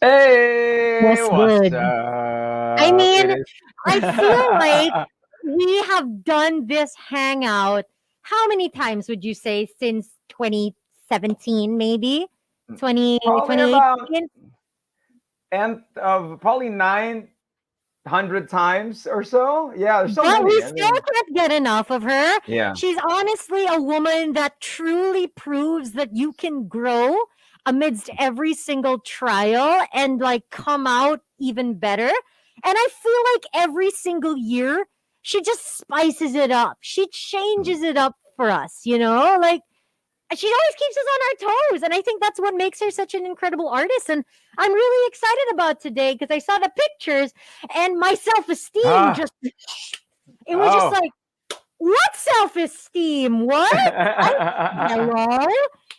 Hey, Was what's good. I up? mean, It is. I feel like we have done this hangout. How many times would you say since 2017, maybe? 20, Probably about 2018? nth of probably 900 times or so. Yeah, there's so But we many. I still mean, can't get enough of her. yeah. She's honestly a woman that truly proves that you can grow amidst every single trial and like come out even better. And I feel like every single year she just spices it up. She changes it up for us, Like she always keeps us on our toes. And I think that's what makes her such an incredible artist. And I'm really excited about today because I saw the pictures and my self esteem Ah, just it was just oh. like, what self-esteem? What? I hello?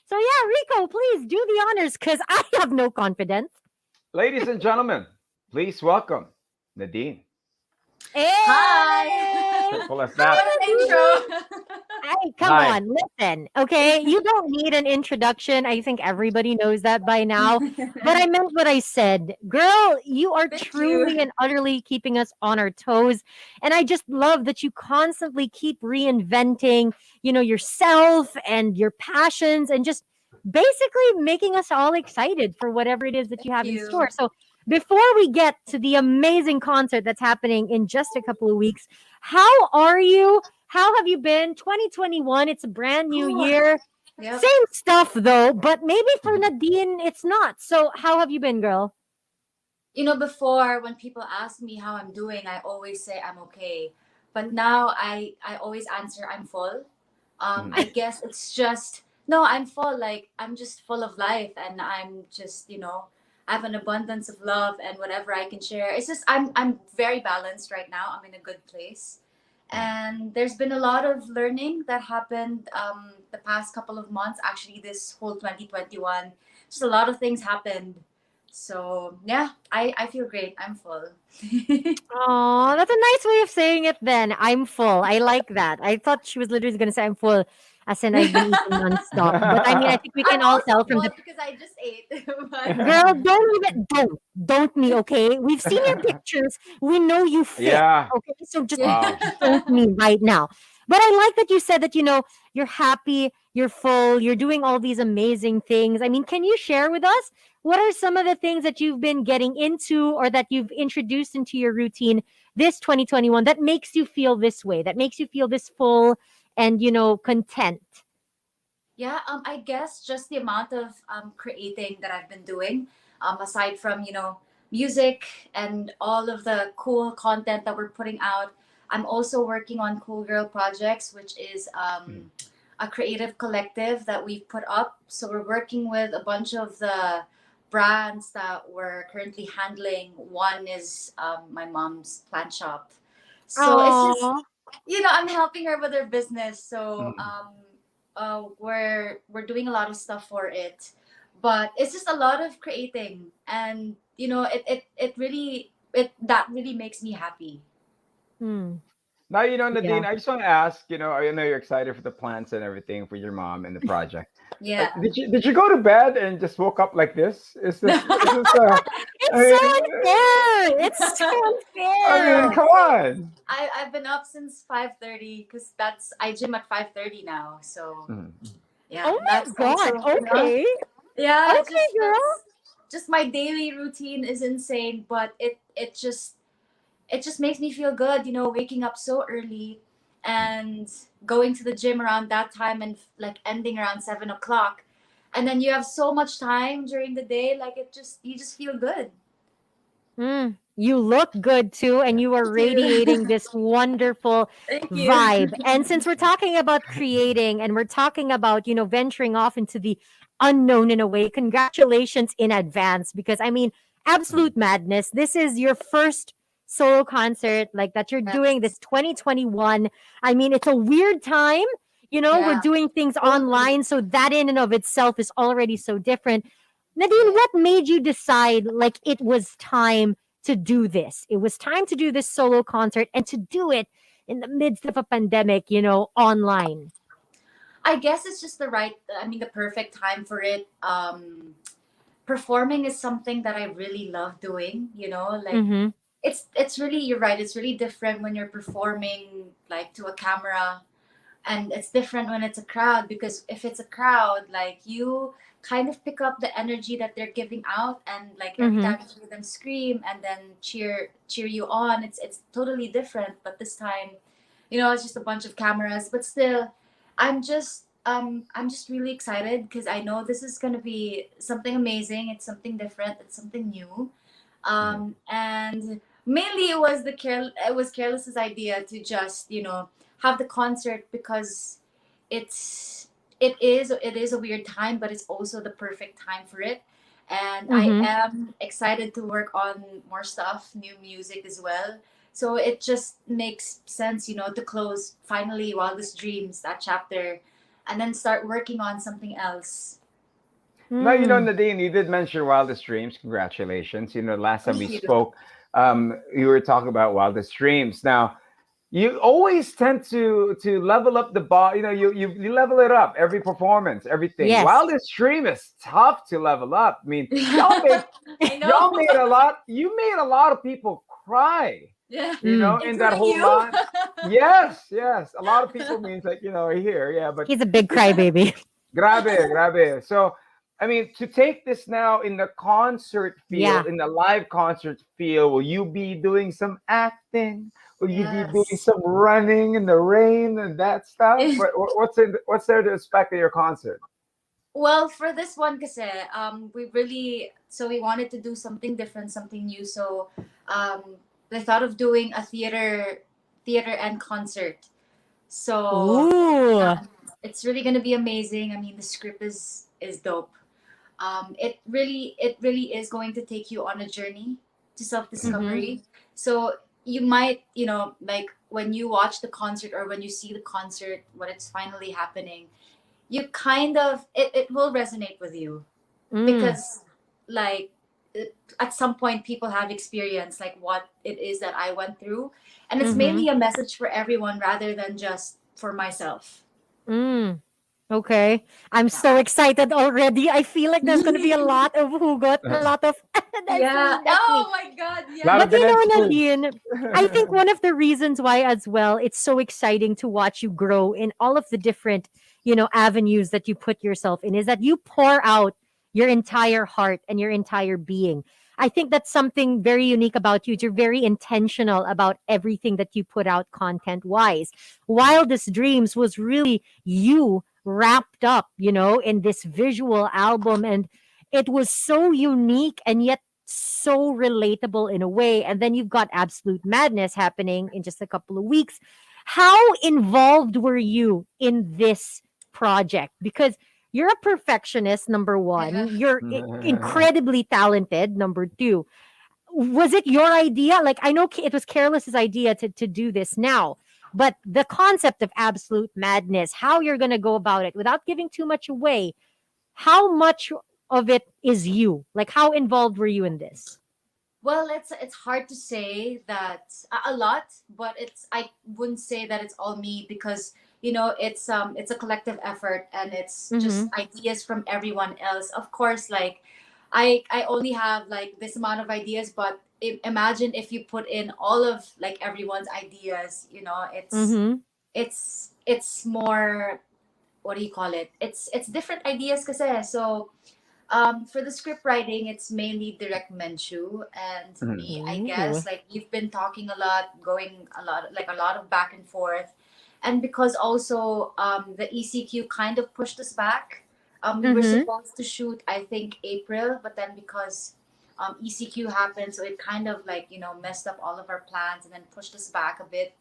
So yeah, Rico, please do the honors because I have no confidence. Ladies and gentlemen, please welcome Nadine. Hi. Hey! Simple as Hi, that. What an Nadine! intro. Hey, come Hi. on, listen, okay? You don't need an introduction. I think everybody knows that by now. But I meant what I said. Girl, you are Thank you. truly and utterly keeping us on our toes. And I just love that you constantly keep reinventing, yourself and your passions and just basically making us all excited for whatever it is that you Thank have in store. you. So before we get to the amazing concert that's happening in just a couple of weeks, how are you? How have you been? 2021, it's a brand new Oh, year. yep. Same stuff though, but maybe for Nadine, it's not. So, how have you been, girl? Before when people ask me how I'm doing, I always say I'm okay. But now I always answer I'm full. Mhm. I guess it's just no, I'm full. Like I'm just full of life, and I'm just I have an abundance of love and whatever I can share. It's just I'm very balanced right now. I'm in a good place. And there's been a lot of learning that happened the past couple of months. Actually, this whole 2021, just a lot of things happened. So yeah, I feel great. I'm full. Oh, that's a nice way of saying it then. I'm full. I like that. I thought she was literally going to say I'm full, as in I've been eating nonstop. But I mean, I think we I'm can all also tell from full the because I just ate. But girl, don't me, okay? We've seen your pictures. We know you fit. Yeah. Okay. So just yeah. Wow. don't me right now. But I like that you said that, you're happy, you're full, you're doing all these amazing things. I mean, can you share with us what are some of the things that you've been getting into or that you've introduced into your routine this 2021 that makes you feel this way, that makes you feel this full and, content? Yeah, I guess just the amount of creating that I've been doing, aside from, music and all of the cool content that we're putting out, I'm also working on Cool Girl Projects, which is a creative collective that we've put up. So we're working with a bunch of the brands that we're currently handling. One is my mom's plant shop. So it's just Oh, I'm helping her with her business. So Mhm. we're doing a lot of stuff for it, but it's just a lot of creating, and it that really makes me happy. hmm. Now, Yeah. Nadine, I just want to ask, I know you're excited for the plants and everything for your mom and the project. Yeah. Did you go to bed and just woke up like this? Is this I It's so mean unfair. It's so I mean, unfair. come on. I've been up since 5:30 because that's I gym at 5:30 now. So Mhm. yeah, Oh my that's god. also Okay. yeah, Okay, just girl. just my daily routine is insane, but it just makes me feel good, waking up so early and going to the gym around that time and like ending around 7 o'clock. And then you have so much time during the day, like you just feel good. You look good too, and Yeah. you are Thank you. radiating this wonderful Thank you. vibe. And since we're talking about creating and we're talking about, venturing off into the unknown in a way, congratulations in advance because I mean, absolute Mhm. madness. This is your first solo concert like that you're doing Yes. this 2021. I mean, it's a weird time. We're Yeah. doing things Totally. online, so that in and of itself is already so different. Nadine, Yeah. what made you decide like it was time to do this? It was time to do this solo concert and to do it in the midst of a pandemic, online. I guess it's just the perfect time for it. performing is something that I really love doing, like Mm-hmm. it's really, you're right, it's really different when you're performing like to a camera, and it's different when it's a crowd, because if it's a crowd, like you kind of pick up the energy that they're giving out, and like every Mm-hmm. time you hear them scream and then cheer you on, it's totally different. But this time, it's just a bunch of cameras, but still, I'm just really excited because I know this is going to be something amazing. It's something different, it's something new. Mhm. And mainly it was Careless's idea to just have the concert, because it's it is a weird time, but it's also the perfect time for it. And I Mm-hmm. am excited to work on more stuff, new music as well. So it just makes sense, to close finally Wildest Dreams, that chapter, and then start working on something else. Now, Mm. Nadine, you did mention Wildest Dreams. Congratulations. Last time we Thank you. spoke, you were talking about Wildest Dreams. Now, you always tend to level up the bar. You level it up every performance, everything. Yes. Wildest Dream is tough to level up. I mean, y'all made I know. y'all made a lot. You made a lot of people cry. Yeah, Mm. In that including whole you. line. Yes, yes. A lot of people means like here, yeah, but He's a big it's crybaby. grabe, grabe. So, I mean, to take this now in the concert feel, Yeah. in the live concert feel, will you be doing some acting? Will you be doing Yes. some running in the rain and that stuff? What's there to expect at your concert? Well, for this one, kasi, we wanted to do something different, something new. So, they thought of doing a theater and concert. So, Ooh. um, it's really gonna be amazing. I mean, the script is dope. It really is going to take you on a journey to self Mm-hmm. discovery. So you might, like when you watch the concert or when you see the concert when it's finally happening, you kind of it will resonate with you, Mm. because like at some point people have experienced like what it is that I went through, and it's Mm-hmm. mainly a message for everyone rather than just for myself. Mm. Okay. I'm Yeah. so excited already. I feel like there's gonna be a lot of hugot, a A lot of Yeah. that's Oh me. my god, lot yes. of But Ganensu. Nadine, I think one of the reasons why as well, it's so exciting to watch you grow in all of the different, avenues that you put yourself in is that you pour out your entire heart and your entire being. I think that's something very unique about you. You're very intentional about everything that you put out content wise. Wildest Dreams was really you wrapped up, in this visual album. And it was so unique and yet so relatable in a way. And then you've got Absolute Madness happening in just a couple of weeks. How involved were you in this project? Because you're a perfectionist, number one. You're incredibly talented, number two. Was it your idea? Like, I know it was Careless's idea to do this now, but the concept of Absolute Madness, how you're going to go about it without giving too much away, how much of it is you? Like, how involved were you in this? Well, it's hard to say that a lot, but I wouldn't say that it's all me, because it's a collective effort, and it's just Mm-hmm. ideas from everyone else. Of course, like I only have like this amount of ideas, but imagine if you put in all of like everyone's ideas. Mm-hmm. It's more, what do you call it? It's different ideas kasi. So for the script writing, it's mainly direct Menshu and Mhm. me, I Ooh. guess. Like we've been talking a lot, going a lot, like a lot of back and forth, and because also the ECQ kind of pushed us back. We were Mm-hmm. supposed to shoot, I think, April, but then because ECQ happened, so it kind of like messed up all of our plans and then pushed us back a bit.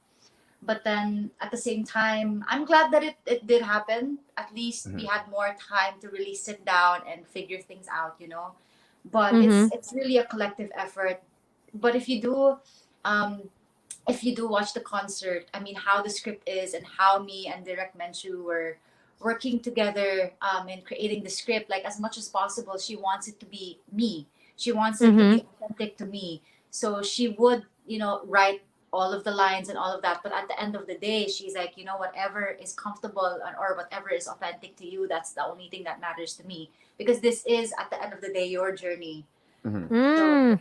But then at the same time, I'm glad that it did happen. At least we Mhm. had more time to really sit down and figure things out. But it's Mm-hmm. it's really a collective effort. But um if you do watch the concert, I mean, how the script is and how me and Direct Menshu were working together and creating the script, like as much as possible, she wants it to be me. She wants it to Mm-hmm. be authentic to me. So she would, write all of the lines and all of that. But at the end of the day, she's like, whatever is comfortable or whatever is authentic to you, that's the only thing that matters to me. Because this is, at the end of the day, your journey. Mhm. So, Mm.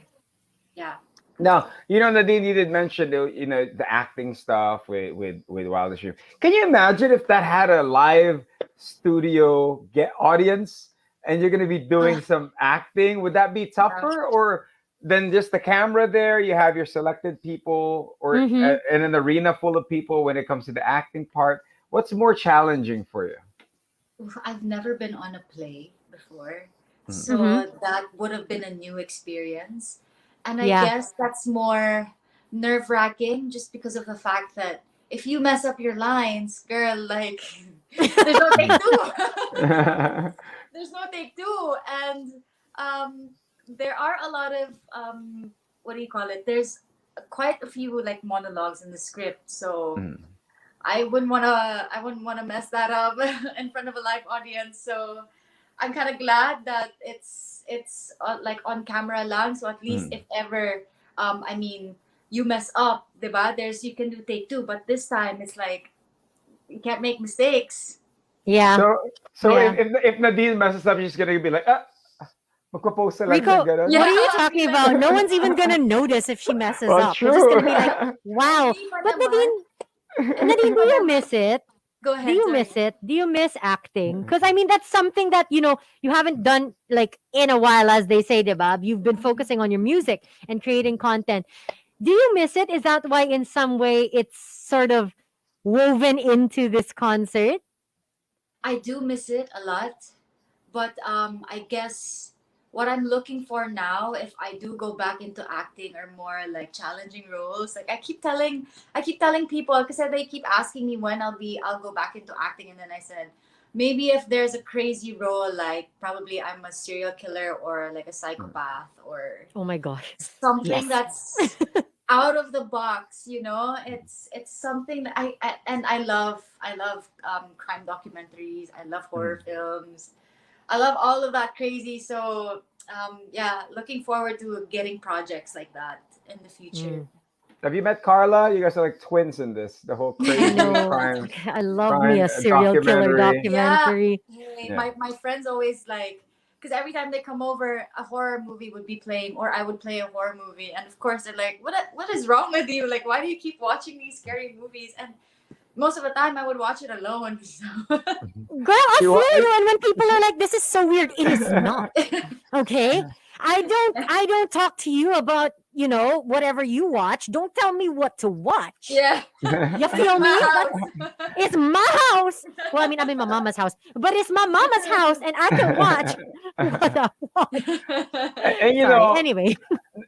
yeah. Now, Nadine, you did mention the acting stuff with Wildest Dream. Can you imagine if that had a live studio get audience and you're gonna be doing some acting? Would that be tougher, or than just the camera there? You have your selected people, or Mm-hmm. in an arena full of people when it comes to the acting part. What's more challenging for you? Oof, I've never been on a play before. Mhm. Mm-hmm. So that would have been a new experience. And I Yeah. guess that's more nerve wracking just because of the fact that if you mess up your lines, girl, like, there's no take two. There's no take two. And um, there are a lot of, what do you call it? There's quite a few like monologues in the script. So Mm. I wouldn't wanna mess that up in front of a live audience. So I'm kind of glad that it's like on camera lang. So at least Mm. if ever, I mean, you mess up, diba? You can do take two, but this time it's like you can't make mistakes. Yeah. So Yeah. if Nadine messes up, she's gonna be like, magpo-post na lang din, Rico, ganun. what Yeah, are you I'll be talking like, about? No one's even gonna notice if she messes Well, up. We're just true. gonna be like, wow. Hindi pa But naman. Nadine, do Hindi pa you naman. miss it? Go Do ahead, you sorry. miss it? Do you miss acting? Because I mean, that's something that you haven't done like in a while, as they say, diba? You've been focusing on your music and creating content. Do you miss it? Is that why, in some way, it's sort of woven into this concert? I do miss it a lot, but I guess what I'm looking for now, if I do go back into acting, are more like challenging roles. Like I keep telling people because they keep asking me when I'll go back into acting, and then I said maybe if there's a crazy role, like probably I'm a serial killer or like a psychopath or Oh my gosh! something Yes. that's out of the box. It's something that and I love crime documentaries. I love horror Mhm. films. I love all of that crazy. So yeah, looking forward to getting projects like that in the future. Mm. Have you met Carla? You guys are like twins in this. The whole I crazy know. crime I love me crime a serial killer documentary. Yeah. documentary. Hey, Yeah. my friends always like, because every time they come over, a horror movie would be playing, or I would play a horror movie, and of course they're like, "What is wrong with you? Like, why do you keep watching these scary movies?" And most of the time, I would watch it alone. Girl, I You feel wa- you. And when people are like, "This is so weird," it is not. Okay, I don't talk to you about whatever you watch. Don't tell me what to watch. Yeah, You it's feel me? my It's my house. Well, I mean, I'm in my mama's house, but it's my mama's house, and I can watch what I want. house. and Sorry. Anyway.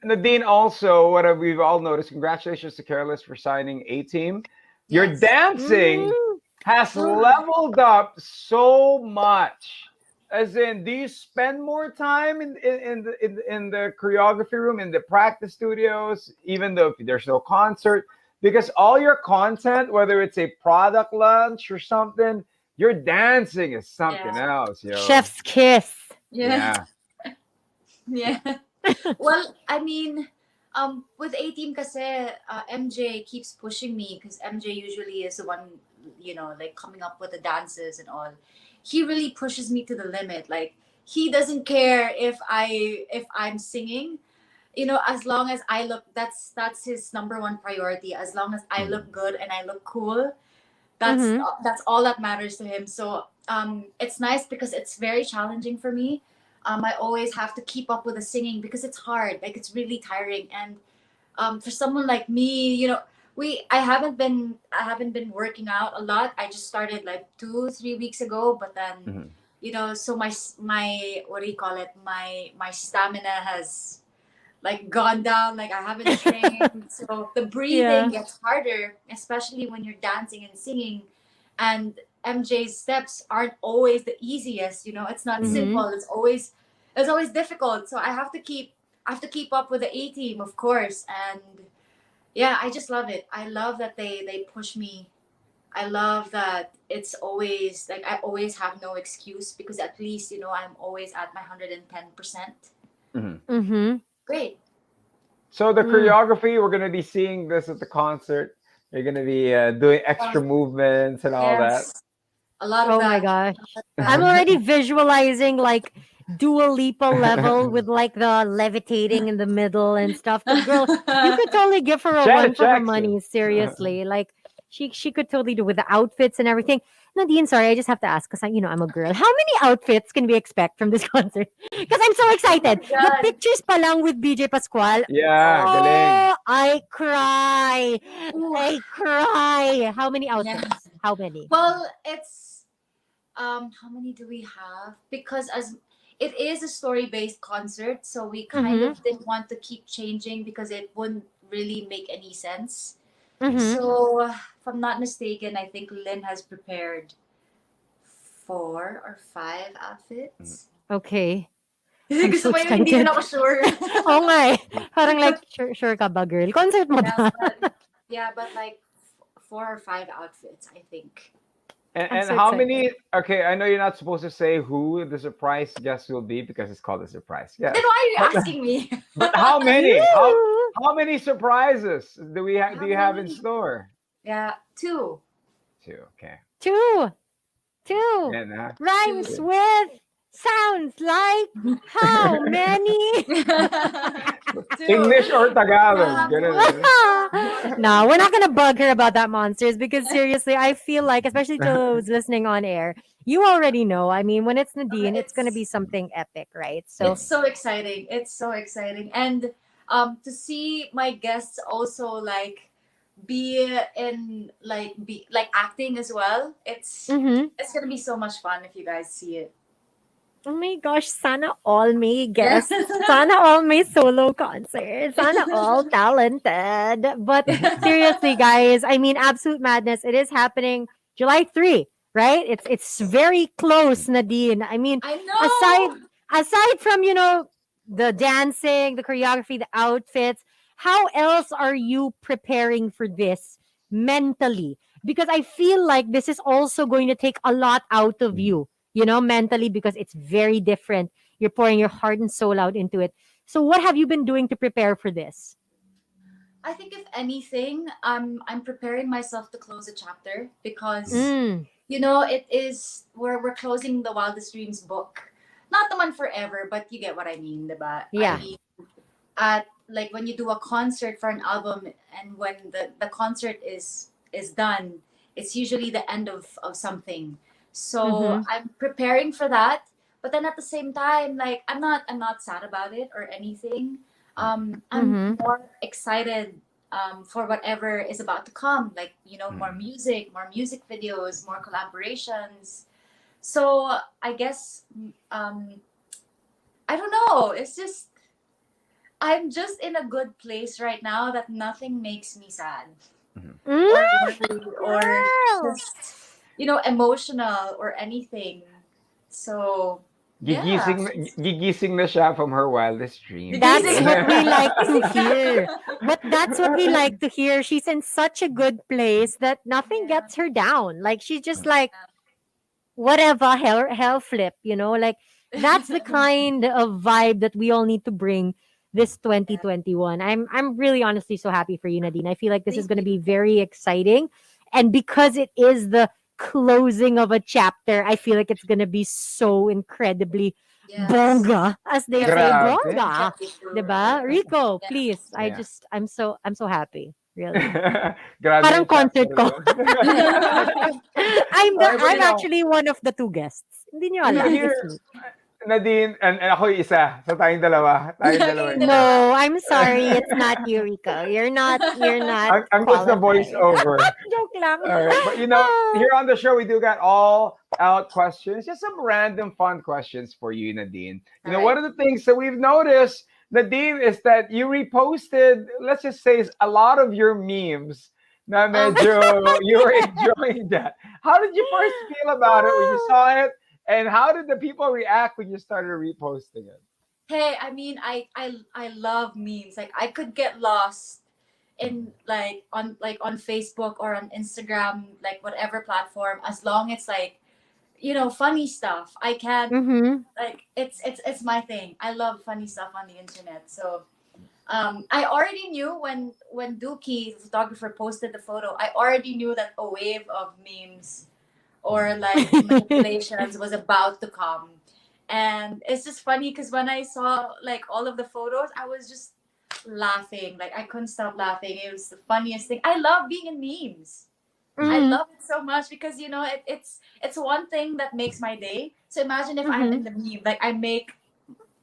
Nadine, also, we've all noticed, congratulations to Careless for signing A Team. Your Yes. dancing Mm, has leveled up so much. As in, do you spend more time in the choreography room, in the practice studios, even though if there's no concert? Because all your content, whether it's a product launch or something, your dancing is something Yeah. else, yo. chef's kiss. Yeah. Yeah. Yeah. Well, I mean, with A Team kasi, MJ keeps pushing me because MJ usually is the one, like coming up with the dances and all. He really pushes me to the limit. Like he doesn't care if I'm singing, as long as I look. That's his number one priority. As long as I Mm. look good and I look cool, that's Mm-hmm. that's all that matters to him. So it's nice because it's very challenging for me. I always have to keep up with the singing because it's hard. Like it's really tiring. And for someone like me, I haven't been working out a lot. I just started like 2-3 weeks ago, but then Mhm. so my what do you call it? My stamina has like gone down. Like I haven't trained, so the breathing Yeah. gets harder, especially when you're dancing and singing. And MJ's steps aren't always the easiest. It's not Mhm. Mm-hmm. simple. It's always difficult. So I have to keep up with the A Team, of course. And yeah, I just love it. I love that they push me. I love that it's always like I always have no excuse because at least I'm always at my 110%. Mhm. Mm-hmm. Great. So the Mm. choreography, we're gonna be seeing this at the concert. You're gonna be doing extra movements and all that. Yes, a lot of Oh my that. gosh. I'm That. already visualizing like Dua Lipa level with like the levitating in the middle and stuff. Because girl, you could totally give her a run Janet for her Jackson. money. Seriously, like she could totally do with the outfits and everything. Nadine, sorry, I just have to ask because I'm a girl. How many outfits can we expect from this concert? Because I'm so Oh excited. my The God. pictures palang with BJ Pascual. Yeah, galing. Oh, I cry. Ooh, I cry. How many yeah. outfits? How many? Well, it's how many do we have? Because as it is a story-based concert, so we kind Mm-hmm. of didn't want to keep changing because it wouldn't really make any sense. Mm-hmm. So, if I'm not mistaken, I think Lynn has prepared 4 or 5 outfits. Okay. I'm Gusto so mo yung hindi rin excited. ako sure. Oo nga eh. Parang like, sure ka ba, girl? Concert mo yeah, ba? but like 4 or 5 outfits, I think. And, I'm and so how excited. many? Okay, I know you're not supposed to say who the surprise guest will be because it's called a surprise Then guest. why are But you asking me? how many? How Ooh. how many surprises do How you have in many? store? Yeah, 2. Two. Okay. Two. Two. And Rhymes 2. with sounds like how many? Two. English or Tagalog? Um, Ganun. No, we're not gonna bug her about that monsters because seriously, I feel like, especially to those listening on air, you already know. I mean, when it's Nadine, it's gonna be it's something epic, right? So, it's so exciting. It's so exciting, and to see my guests also like be in be like acting as well. mhm. It's gonna be so much fun if you guys see it. Oh my gosh, sana all may Yes. guests. Sana all may solo concerts. Sana all talented. But seriously, guys, I mean, absolute madness. It is happening July 3, right? It's very close, Nadine. I mean, I aside know. aside from, the dancing, the choreography, the outfits, how else are you preparing for this mentally? Because I feel like this is also going to take a lot out of you, mentally, because it's very different. You're pouring your heart and soul out into it. So, what have you been doing to prepare for this? I think if anything, I'm preparing myself to close a chapter because Mm, it is we're closing the Wildest Dreams book. Not the one forever, but you get what I mean, diba? I yeah. mean, at like when you do a concert for an album and when the concert is done, it's usually the end of something. So Mm-hmm. I'm preparing for that, but then at the same time, like I'm not sad about it or anything. I'm Mm-hmm. more excited for whatever is about to come, like more music videos, more collaborations. So I guess um I don't know, it's just I'm just in a good place right now that nothing makes me sad or Mm, worried or girl. just, emotional or anything. So, yeah. Gigising na siya from her wildest dreams. That's Gigising. what we like to Gigising hear. na. But that's what we like to hear. She's in such a good place that nothing Yeah. gets her down. Like she's just like, whatever, hell flip, like that's the kind of vibe that we all need to bring this Yeah. 2021. I'm really honestly so happy for you, Nadine. I feel like this is Thank going to you. be very exciting, and because it is the closing of a chapter, I feel like it's going to be so incredibly Yes. bonga, as they Yeah, say, very Grabe. bonga. true. Diba? Rico, Yeah. please. Yeah. I'm so happy, really. Grabe Parang yung chapter concert ko. yun. Okay, but I'm actually one of the two guests. Hindi nyo alam, here, it's me. Nadine, and ako yung isa. So tayong dalawa. Tayong dalawa Kayong yung dalawa. guest. No, I'm sorry, it's not you, Rico. You're not I'm just the qualified. voiceover. Joke lang. All right, but here on the show we do got all out questions, just some random fun questions for you, Nadine. All One right. of the things that we've noticed, Nadine, is that you reposted, let's just say, a lot of your memes. Na Um, medyo you were enjoying that. How did you first feel about it when you saw it, and how did the people react when you started reposting it? hey, I mean, I love memes. Like I could get lost in like on Facebook or on Instagram, like whatever platform, as long as like funny stuff. I can't Mm-hmm. like it's my thing. I love funny stuff on the internet. So I already knew when Dookie, the photographer, posted the photo. I already knew that a wave of memes or like manipulations was about to come. And it's just funny because when I saw like all of the photos, I was just laughing. Like I couldn't stop laughing. It was the funniest thing. I love being in memes. I Mhm, love it so much because it's one thing that makes my day. So imagine if I'm in mhm. the meme, like I make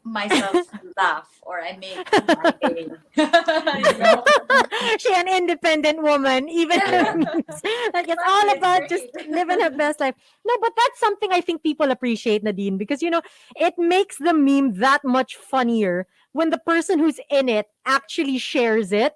myself laugh or I make my day. you know? She an independent woman, even Yeah. like it's Exactly, all it's about just great. living her best life. No, but that's something I think people appreciate, Nadine, because it makes the meme that much funnier when the person who's in it actually shares it.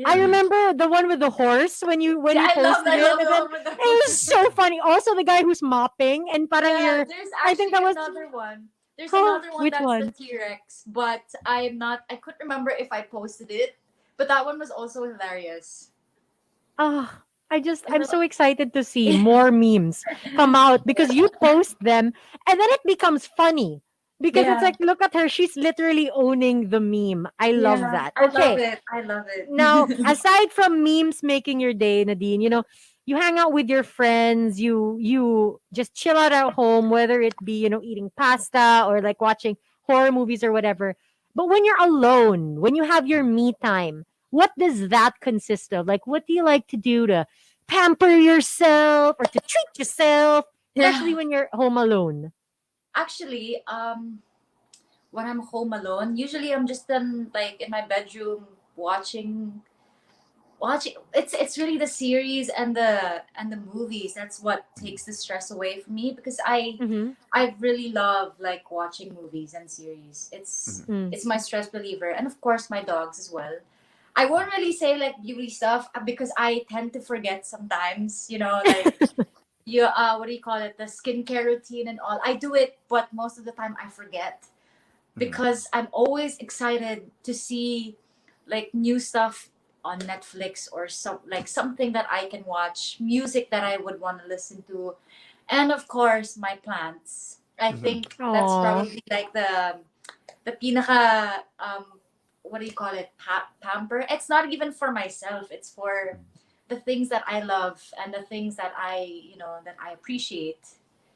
I Yeah. Mhm. remember the one with the horse when Yeah, you posted I it, love and the then one with the it was so funny. Also, the guy who's mopping and parang Yeah, you're, there's I think actually that was, another one. There's huh? another one Which that's the one? T-Rex, but I couldn't remember if I posted it, but that one was also hilarious. Ah, I I'm love so excited to see more memes come out because you post them and then it becomes funny because it's Yeah. like, look at her. She's literally owning the meme. I love Yeah, that. I love Okay. it. I love Now, it. aside from memes making your day, Nadine, you hang out with your friends, you just chill out at home, whether it be, eating pasta or like watching horror movies or whatever. But when you're alone, when you have your me time, what does that consist of? Like, what do you like to do to pamper yourself or to treat yourself, especially Yeah. when you're home alone? Actually, when I'm home alone, usually I'm just like in my bedroom watching it's really the series and the movies. That's what takes the stress away from me because Mm-hmm. I really love like watching movies and series. it's Mhm. Mm. it's my stress reliever, and of course my dogs as well. I won't really say like beauty stuff because I tend to forget sometimes, like you what do you call it, the skincare routine and all. I do it, but most of the time I forget Mhm. because I'm always excited to see like new stuff on Netflix or something that I can watch, music that I would want to listen to, and of course my plants. I Mhm. think that's Aw. probably like the pinaka what do you call it, pamper. It's not even for myself. It's for the things that I love and the things that I appreciate.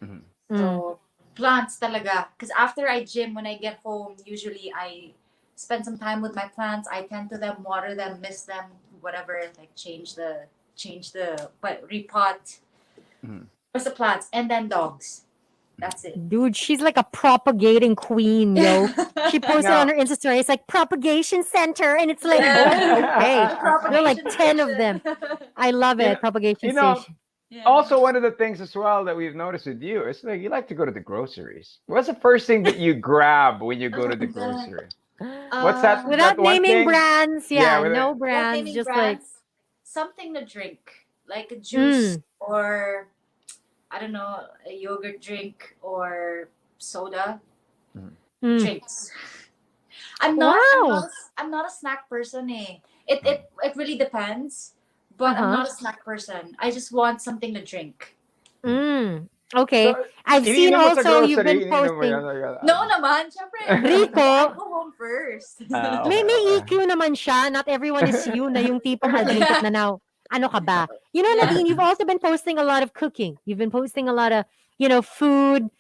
Mhm. Mm. So, plants talaga. Because after I gym, when I get home, usually I spend some time with my plants. I tend to them, water them, mist them, whatever. Like change the but repot. Mhm. What's the plants? And then dogs. That's it. Dude, she's like a propagating queen, yo. She posted on Now, her Insta story, it's like propagation center. And it's like, okay. The There are like propagation 10 of them. station. I love you know, it. Propagation you know, station. Yeah. also one of the things as well that we've noticed with you is like you like to go to the groceries. What's the first thing that you grab when you go Oh to the my grocery? What's god. that Without one naming thing? brands, Yeah, yeah, with no it. Without brands, naming just like, brands, something to drink, like a juice mm, or I don't know, a yogurt drink or soda Mhm. mm. drinks. I'm not I'm not Wow. a, I'm not a snack person, eh. It Mhm. it it really depends, but I'm Uh-huh. not a snack person. I just want something to drink. Mhm. Mm. Okay. So, I've seen iniinom mo sa also you've grocery, been iniinom mo yan. posting No naman, syempre I Rico. go home first. May Okay, may okay. EQ naman siya. Not everyone is you na yung tipong I'll drink it yeah. na now. Ano ka ba? Yeah. Nadine, you've also been posting a lot of cooking. You've been posting a lot of, food.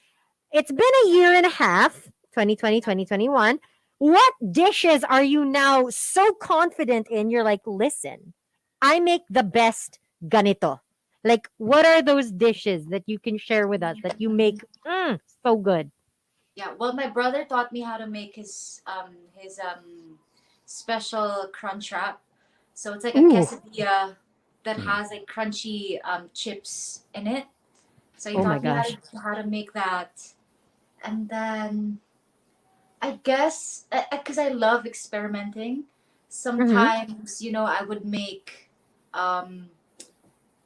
It's been a year and a half, 2020, 2021. What dishes are you now so confident in? You're like, listen, I make the best ganito. Like, what are those dishes that you can share with us that you make so good? Yeah, well, my brother taught me how to make his special crunch wrap. So it's like a Ooh, quesadilla that Mhm. has like crunchy chips in it. So he oh my taught me how gosh. to how to make that, and then I guess because I love experimenting. Mm-hmm. Sometimes um,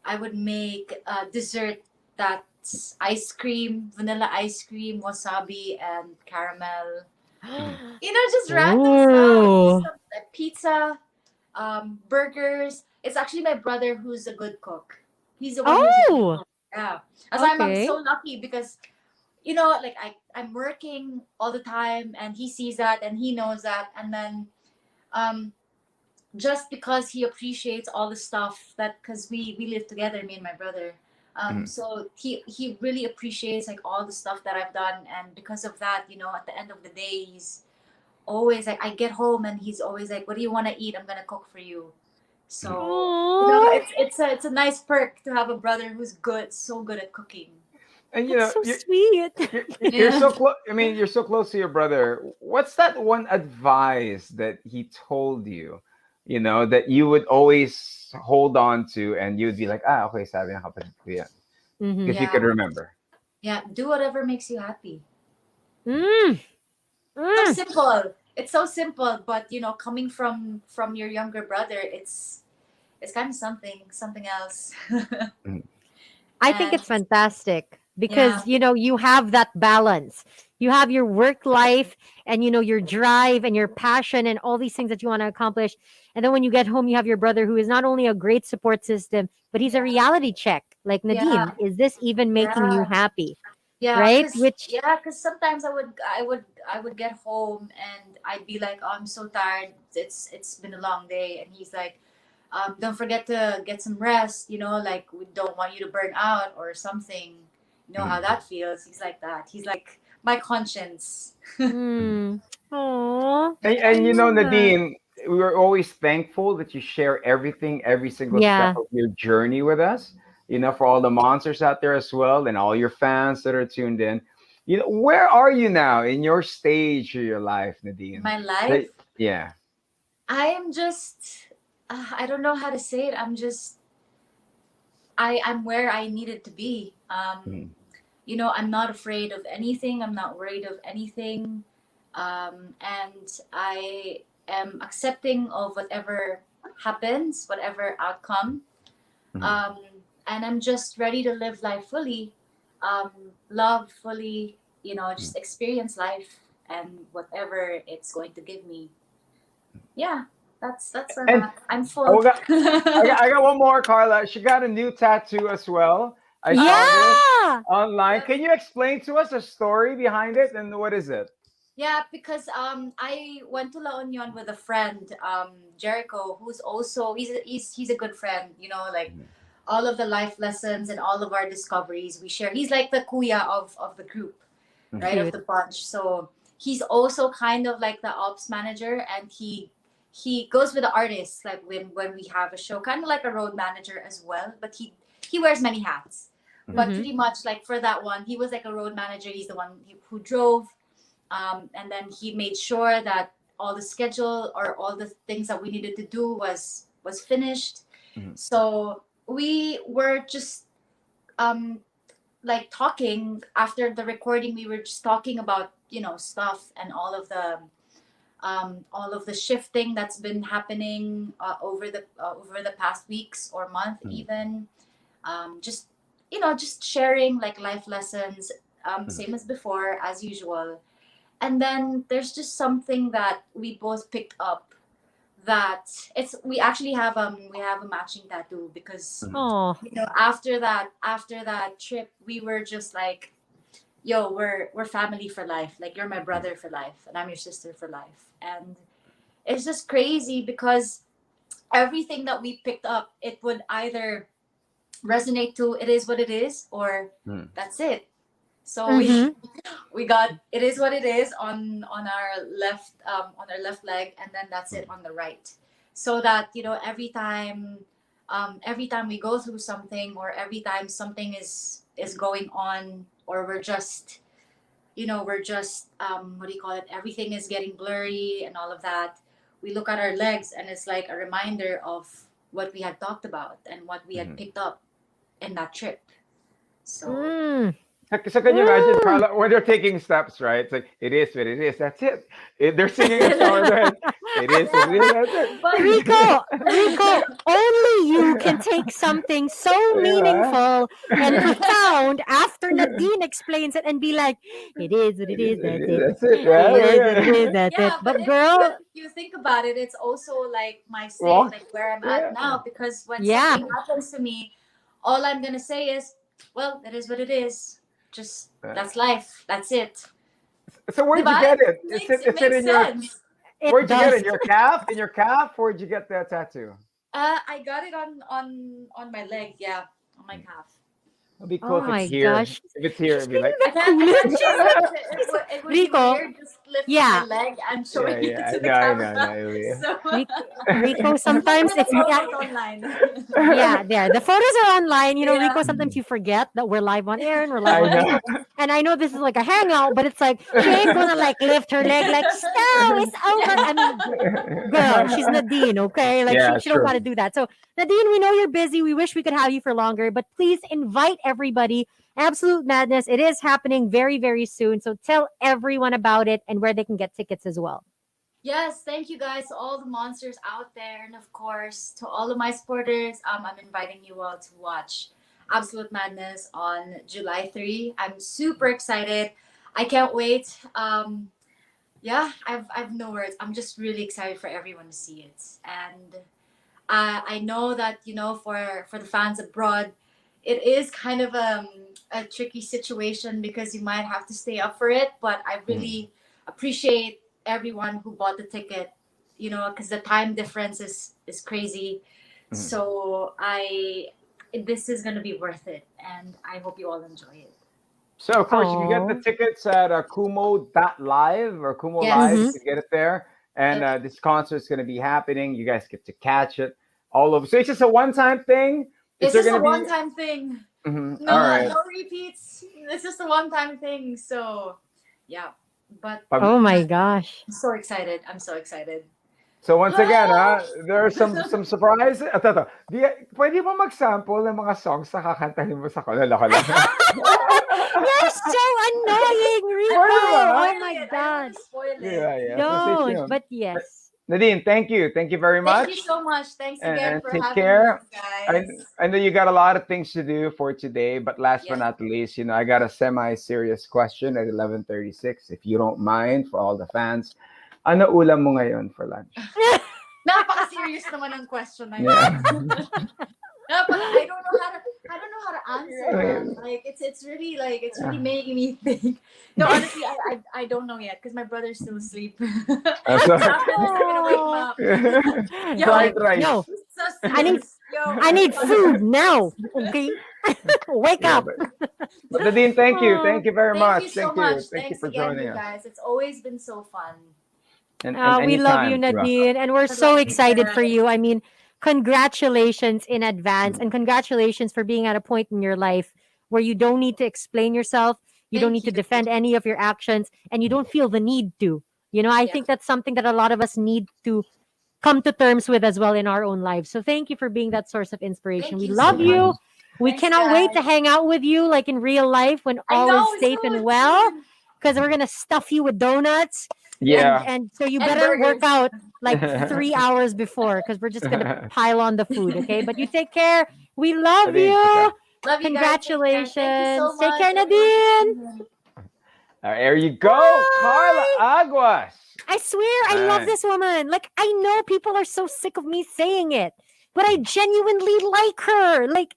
I would make dessert that's ice cream, vanilla ice cream, wasabi, and caramel. Mhm. Just random stuff. Ooh. Some pizza, burgers. It's actually my brother who's a good cook. He's the one who's a good Oh, cook. Yeah. As I'm so okay. lucky because like I'm working all the time and he sees that and he knows that, and then Um, just because he appreciates all the stuff that, because we live together, me and my brother. Mhm. So he really appreciates like all the stuff that I've done, and because of that, at the end of the day, he's always like, I get home and he's always like, "What do you want to eat? I'm gonna cook for you." Mhm. So Oh, it's a nice perk to have a brother who's so good at cooking. And that's so you sweet. you're Yeah. so close. I mean, you're so close to your brother. What's that one advice that he told you? That you would always hold on to, and you'd be like, okay, sabi ng kapatid ko yan. Mm-hmm. If you could Yeah. remember. Yeah. Do whatever makes you happy. Mm, So mm. simple. It's so simple, but coming from your younger brother, it's kind of something else. Mhm. I think And it's fantastic yeah, because you have that balance. You have your work life and your drive and your passion and all these things that you want to accomplish. And then when you get home, you have your brother who is not only a great support system, but he's a yeah, reality check. Like yeah, Nadine, is this even making you yeah, happy? yeah. Right? Cause Which yeah, cause sometimes I would get home and I'd be like, oh, I'm so tired. It's been a long day, and he's like, don't forget to get some rest. Like, we don't want you to burn out or something. You know how Mhm. that feels. He's like that. He's like my conscience. Mhm. mm, oh, I And love that. Nadine, we were always thankful that you share everything, every single step Yeah. of your journey with us. For all the monsters out there as well, and all your fans that are tuned in. Where are you now in your stage of your life, Nadine? My That, life, yeah. I am just, I don't know how to say it. I'm where I needed to be. Mhm. I'm not afraid of anything. I'm not worried of anything. And I am accepting of whatever happens, whatever outcome. Mhm. Um, and I'm just ready to live life fully, love fully, Mhm. just experience life and whatever it's going to give me. Yeah, that's where I'm And at. I'm oh, full. I got one more, Carla. She got a new tattoo as well. I Oh, saw this Yeah. online. yep. Can you explain to us the story behind it and what is it? Yeah, because I went to La Union with a friend, Jericho, who's also he's a good friend. Like Mhm. all of the life lessons and all of our discoveries we share. He's like the kuya of the group, Mhm. right, of Cute. the bunch. So he's also kind of like the ops manager, and he goes with the artists, like when we have a show, kind of like a road manager as well. But he wears many hats. Mhm. But Mm-hmm. pretty much like for that one, he was like a road manager. He's the one who drove, and then he made sure that all the schedule or all the things that we needed to do was finished. Mhm. So we were just um like talking after the recording. We were just talking about stuff and all of the shifting that's been happening over the past weeks or month Mhm. even. Just just sharing like life lessons, Mhm. same as before, as usual. And then there's just something that we both picked up, that we actually have a matching tattoo, because Mhm. Oh. after that trip we were just like, yo, we're family for life. Like, you're my Mhm. brother for life and I'm your sister for life. And it's just crazy because everything that we picked up, it would either resonate to it is what it is, or Mhm. that's it. So we Mm-hmm. we got it is what it is on our left leg, and then that's it Mhm. on the right. So that every time we go through something, or every time something is going on, or we're just what do you call it, everything is getting blurry and all of that, we look at our legs, and it's like a reminder of what we had talked about and what we had Mhm. picked up in that trip. So Mm. So can you imagine, Mm. Carla, when they're taking steps, right? It's like, it is what it is. That's it. They're singing a song with their head. It is what it yeah, is. That's but Rico, only you can take something so Yeah. meaningful and profound after Nadine explains it and be like, it is what it is, that's it. That's it. It Yeah. is what it is, Yeah. that's it. yeah, but But but girl, if you think about it, it's also like my state, Walk. like where I'm at Yeah. now. Because when yeah. something happens to me, all I'm gonna say is, "Well, it is what it is. Just Uh, that's life. That's it." So where'd you Diba? get It it? makes it Is it makes in your sense. It Where'd you get it? does. In your calf? In your calf? Where'd you get that tattoo? I got it on my leg. Yeah, on my calf. It'd be cool Oh if it's my here. gosh. If it's here, She's it'd be being like, the I can't coolest. show it. It would be Rico, weird just lifting my yeah. leg and yeah, showing it yeah. to the I know, camera. I know. So Rico, look sometimes for the it's yeah, photos online. yeah, there. The photos are online. You know, Rico, Yeah. sometimes you forget that we're live on air and we're live I on know. Facebook. And I know this is like a hangout, but it's like she ain't gonna like lift her leg like no, it's over. I mean, girl, she's Nadine, okay? Like Yeah, she don't true. gotta do that. So Nadine, we know you're busy. We wish we could have you for longer, but please invite everybody. Absolute Madness. It is happening very, very soon. So tell everyone about it and where they can get tickets as well. Yes, thank you guys to all the monsters out there, and of course to all of my supporters. I'm inviting you all to watch Absolute Madness on July 3. I'm super excited. I can't wait. Yeah, I've no words. I'm just really excited for everyone to see it, and I know that for the fans abroad, it is kind of a tricky situation because you might have to stay up for it. But I Mhm, really appreciate everyone who bought the ticket, because the time difference is crazy. mhm. So this is gonna be worth it, and I hope you all enjoy it. So, of course, you can get the Oh. tickets at Kumo.live or Kumo Yes. Live. You Mm-hmm. can get it there. And Yep. this concert is going to be happening. You guys get to catch it all over. So, it's just a one time thing. Is It's there just going a to be. one-time thing. Mhm, all No, right. no repeats. It's just a one-time thing. So, yeah. But Pag- Oh my gosh. I'm so excited. I'm so excited. So, once again, there are some surprises. Ito. Pwede mo mag-sample ng mga songs na kakantahin mo sa kolala ko lang. You're so annoying, Rico. Pwede ba? Oh my I don't god. want to spoil it. Yeah. So, stay Don't. tuned. But yes. Nadine, thank you. Thank you very Thank much. you so much. Thanks again And for take having care. me, guys. I know you got a lot of things to do for today, but last but Yeah. not least, I got a semi-serious question at 11:36. If you don't mind, for all the fans, ano ulam mo ngayon for lunch? Napaka-serious naman ang question na yun. Yeah. I don't know how to answer that. Like it's really making me think. No, honestly, I don't know yet because my brother's still asleep. So- After this, I'm gonna wake him up. Yo, Fried rice. No, so I need- serious. Yo, I need food now. Okay. Wake Yeah, up. but Nadine, thank you. Thank you very Thank much. you so Thank much. you. Thank you Thanks for again, joining you us. guys. It's always been so fun. And We love you, anytime, you're welcome. Nadine, and we're so Love you excited for guys. you. I mean, congratulations in advance, and congratulations for being at a point in your life where you don't need to explain yourself, you don't Thank need to you. defend any of your actions, and you don't feel the need to. I Yeah. think that's something that a lot of us need to come to terms with as well in our own lives. So thank you for being that source of inspiration. Thank We you love so you. much. We Thanks, cannot wait to guys. hang out with you like in real life when I all know, is safe and soon, well, soon. because we're gonna stuff you with donuts. Yeah. And so you And better work burgers. out like 3 hours before because we're just gonna pile on the food, okay? But you take care. We love Nadine, take care. you. Love you guys. Take care. Thank you so Congratulations. much. Take care, everyone, for Nadine. tuning in. There you go, Carla Bye. Aguas. I swear, I love Nice. this woman. Like, I know people are so sick of me saying it, but I genuinely like her. Like,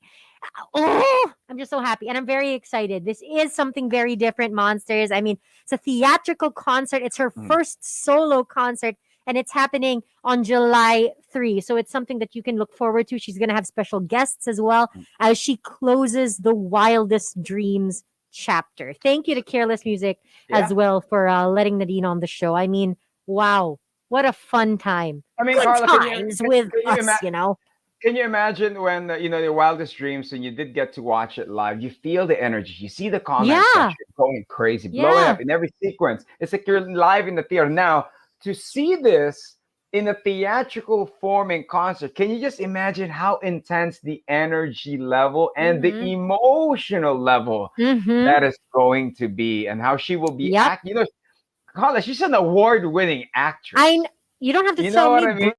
oh, I'm just so happy. And I'm very excited. This is something very different, Monsters. I mean, it's a theatrical concert. It's her Mm. first solo concert, and it's happening on July 3. So it's something that you can look forward to. She's going to have special guests as well as she closes the Wildest Dreams chapter. Thank you to Careless Music as Yeah. well for letting Nadine on the show. I mean, wow, what a fun time. I mean, Good Carla, times with can you us, you know. Can you imagine when your wildest dreams and you did get to watch it live? You feel the energy. You see the comment Yeah. section going crazy, blowing Yeah. up in every sequence. It's like you're live in the theater. Now, to see this in a theatrical form in concert, can you just imagine how intense the energy level and the Mhm. emotional level Mm-hmm. that is going to be, and how she will be Yep. acting? Carla, she's an award-winning actress. You don't have to You tell know what me, I mean?